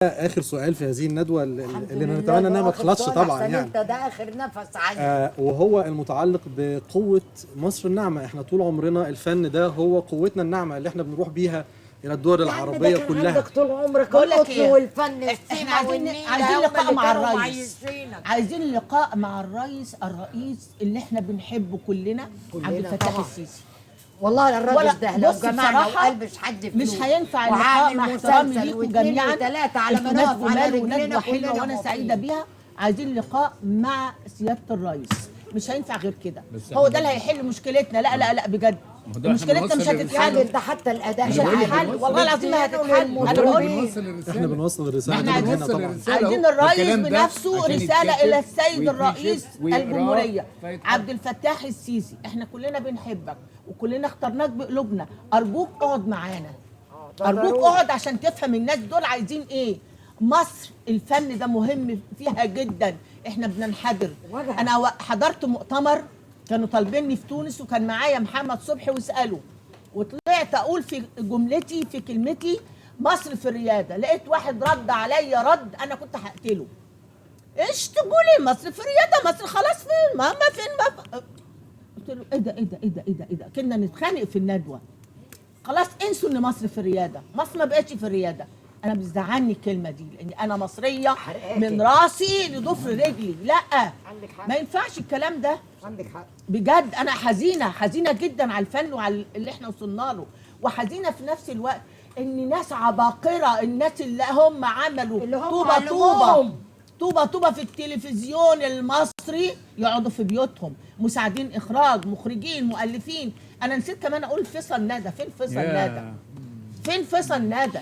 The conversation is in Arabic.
اخر سؤال في هذه الندوه اللي نتمنى انها ما تخلصش طبعا يعني انت ده اخر نفس عندي. وهو المتعلق بقوه مصر الناعمه. احنا طول عمرنا الفن ده هو قوتنا الناعمه اللي احنا بنروح بيها الى الدول العربيه كلها. عندك طول عمرك القطن والفن احنا عايزين لقاء مع الرئيس. عايزين لقاء مع الرئيس اللي احنا بنحبه كلنا عبد الفتاح السيسي. والله الراجل ده لو جمعنا وقال مش هينفع اللقاء مع احترامي ليكم جميعا. وثلاثة على ما نقف على ندوة حلوة وانا سعيده بيها. عايزين لقاء مع سياده الرئيس، مش هينفع غير كده. هو ده اللي هيحل مشكلتنا. لا لا لا بجد مشكلتنا مش هتتحل. ده حتى الاداء مش هتتحل والله العظيم ما هتتحل. احنا بنوصل الرساله. احنا عايزين الرئيس بنفسه رساله الى السيد الرئيس الجمهوريه عبد الفتاح السيسي. احنا كلنا بنحبك وكلنا اخترناك بقلوبنا. ارجوك اقعد معانا، ارجوك اقعد عشان تفهم الناس دول عايزين ايه. مصر الفن ده مهم فيها جدا. احنا بننحدر. انا حضرت مؤتمر كانوا طالبيني في تونس وكان معايا محمد صبحي واساله، وطلعت اقول في جملتي في كلمتي مصر في الرياده. لقيت واحد رد عليا رد انا كنت هقتله. ايش تقولي مصر في الرياده؟ مصر خلاص فين؟ ما فين ما. قلت له ايه ده ايه ده ايه ده ايه ده ايه ده؟ كنا نتخانق في الندوه. خلاص انسوا ان مصر في الرياده. مصر ما بقتش في الرياده. انا بتزعلني الكلمه دي لاني انا مصريه من راسي لضفر رجلي. لا ما ينفعش الكلام ده. عندك حق بجد. انا حزينه جدا على الفن وعلى اللي احنا وصلنا له، وحزينه في نفس الوقت ان ناس عباقره، الناس اللي هم عملوا طوبه في التلفزيون المصري يقعدوا في بيوتهم مساعدين اخراج، مخرجين، مؤلفين. انا نسيت كمان اقول فيصل ندى. فين فيصل ندى؟ فين فيصل ندى؟